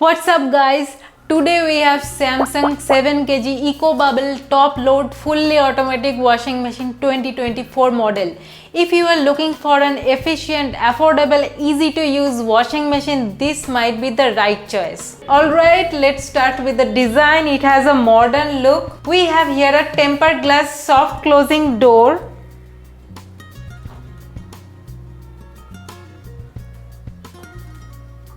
What's up guys? Today we have Samsung 7kg EcoBubble top load fully automatic washing machine 2024 model. If you are looking for an efficient, affordable, easy to use washing machine, this might be the right choice. Alright, let's start with the design. It has a modern look. We have here a tempered glass soft closing door.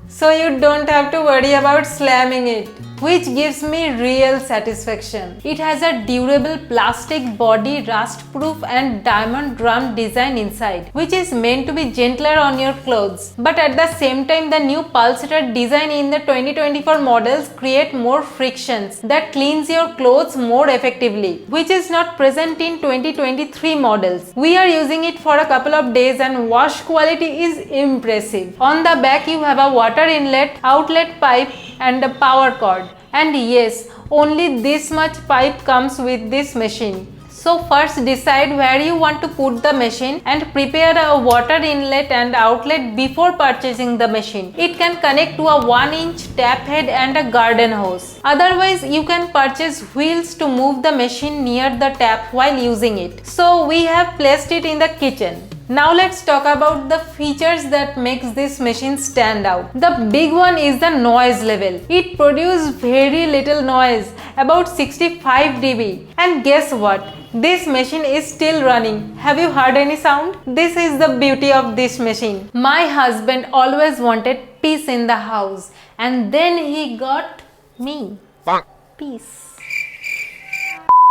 So you don't have to worry about slamming it, which gives me real satisfaction. It has a durable plastic body, rust proof and diamond drum design inside, which is meant to be gentler on your clothes. But at the same time, the new pulsator design in the 2024 models create more frictions that cleans your clothes more effectively, which is not present in 2023 models. We are using it for a couple of days and wash quality is impressive. On the back you have a water inlet, outlet pipe and a power cord. And yes, only this much pipe comes with this machine. So first decide where you want to put the machine and prepare a water inlet and outlet before purchasing the machine. It can connect to a 1-inch tap head and a garden hose. Otherwise, you can purchase wheels to move the machine near the tap while using it. So we have placed it in the kitchen. Now let's talk about the features that makes this machine stand out. The big one is the noise level. It produces very little noise, about 65 dB. And guess what? This machine is still running. Have you heard any sound? This is the beauty of this machine. My husband always wanted peace in the house, and then he got me. Peace.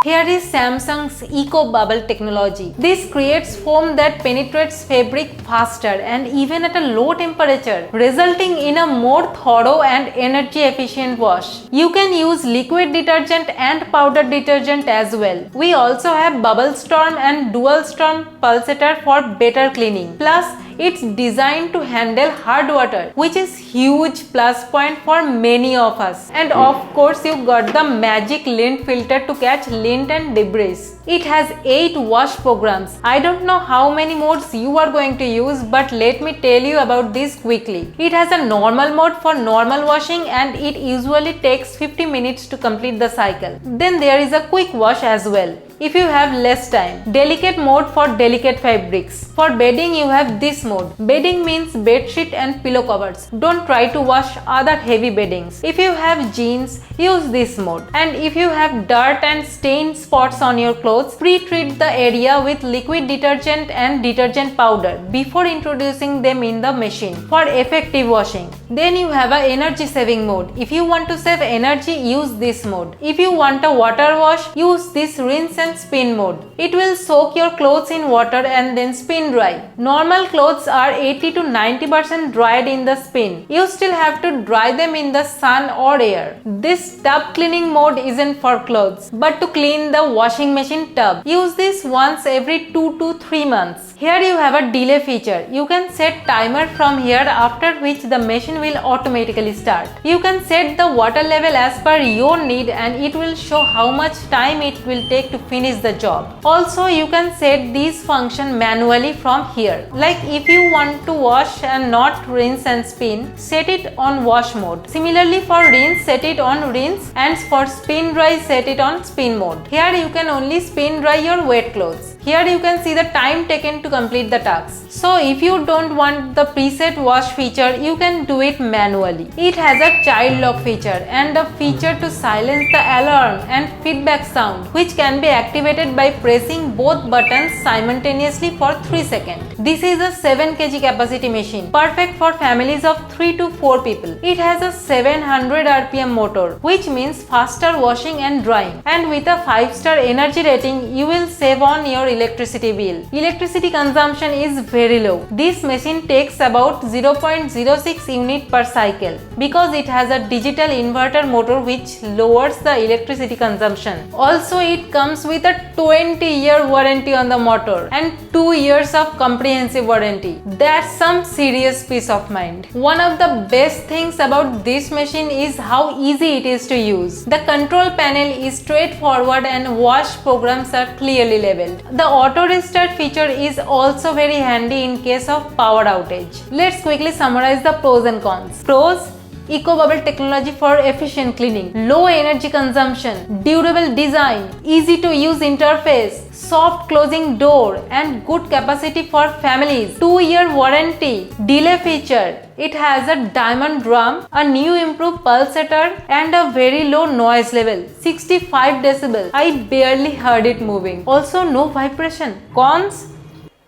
Here is Samsung's EcoBubble technology. This creates foam that penetrates fabric faster and even at a low temperature, resulting in a more thorough and energy efficient wash. You can use liquid detergent and powder detergent as well. We also have Bubble Storm and Dual Storm pulsator for better cleaning. Plus, it's designed to handle hard water, which is huge plus point for many of us. And of course, you got the magic lint filter to catch lint and debris. It has 8 wash programs. I don't know how many modes you are going to use, but let me tell you about this quickly. It has a normal mode for normal washing and it usually takes 50 minutes to complete the cycle. Then there is a quick wash as well if you have less time. Delicate mode for delicate fabrics. For bedding you have this mode. Bedding means bed sheet and pillow covers. Don't try to wash other heavy beddings. If you have jeans, use this mode. And if you have dirt and stain spots on your clothes, pre-treat the area with liquid detergent and detergent powder before introducing them in the machine for effective washing. Then you have a energy saving mode. If you want to save energy, use this mode. If you want a water wash, use this rinse and spin mode. It will soak your clothes in water and then spin dry. Normal clothes are 80 to 90% dried in the spin. You still have to dry them in the sun or air. This tub cleaning mode isn't for clothes, but to clean the washing machine tub. Use this once every 2 to 3 months. Here you have a delay feature. You can set timer from here, after which the machine will automatically start. You can set the water level as per your need and it will show how much time it will take to finish the job. Also, you can set these functions manually from here. Like if you want to wash and not rinse and spin, set it on wash mode. Similarly, for rinse, set it on rinse, and for spin dry, set it on spin mode. Here you can only spin dry your wet clothes. Here you can see the time taken to complete the task. So if you don't want the preset wash feature, you can do it manually. It has a child lock feature and a feature to silence the alarm and feedback sound, which can be activated by pressing both buttons simultaneously for 3 seconds. This is a 7 kg capacity machine, perfect for families of 3 to 4 people. It has a 700 RPM motor, which means faster washing and drying. And with a 5-star energy rating, you will save on your electricity bill. Electricity consumption is very low. This machine takes about 0.06 unit per cycle because it has a digital inverter motor which lowers the electricity consumption. Also, it comes with a 20-year warranty on the motor and 2 years of comprehensive warranty. That's some serious peace of mind. One of the best things about this machine is how easy it is to use. The control panel is straightforward and wash programs are clearly labeled. The auto restart feature is also very handy in case of power outage. Let's quickly summarize the pros and cons. Pros: Eco bubble technology for efficient cleaning, low energy consumption, durable design, easy to use interface, soft closing door and good capacity for families, 2-year warranty, delay feature. It has a diamond drum, a new improved pulsator and a very low noise level, 65 decibels. I barely heard it moving. Also no vibration. Cons: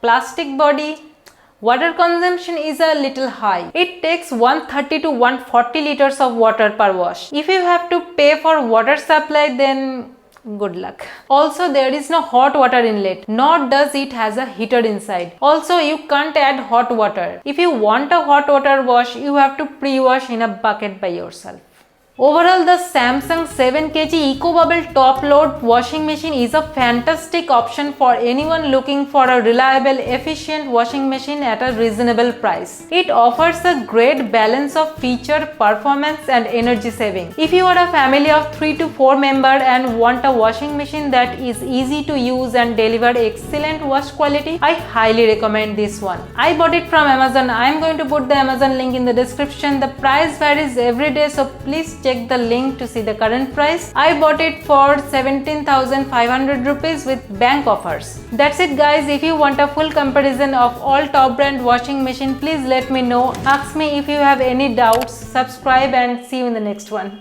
plastic body. Water consumption is a little high. It takes 130 to 140 liters of water per wash. If you have to pay for water supply, then good luck. Also, there is no hot water inlet, nor does it has a heater inside. Also, you can't add hot water. If you want a hot water wash, you have to pre-wash in a bucket by yourself. Overall, the Samsung 7kg Eco Bubble top load washing machine is a fantastic option for anyone looking for a reliable, efficient washing machine at a reasonable price. It offers a great balance of feature, performance and energy saving. If you are a family of 3 to 4 members and want a washing machine that is easy to use and deliver excellent wash quality, I highly recommend this one. I bought it from Amazon. I am going to put the Amazon link in the description. The price varies every day, so please check the link to see the current price. I bought it for 17,500 rupees with bank offers. That's it guys. If you want a full comparison of all top brand washing machine, please let me know. Ask me if you have any doubts. Subscribe and see you in the next one.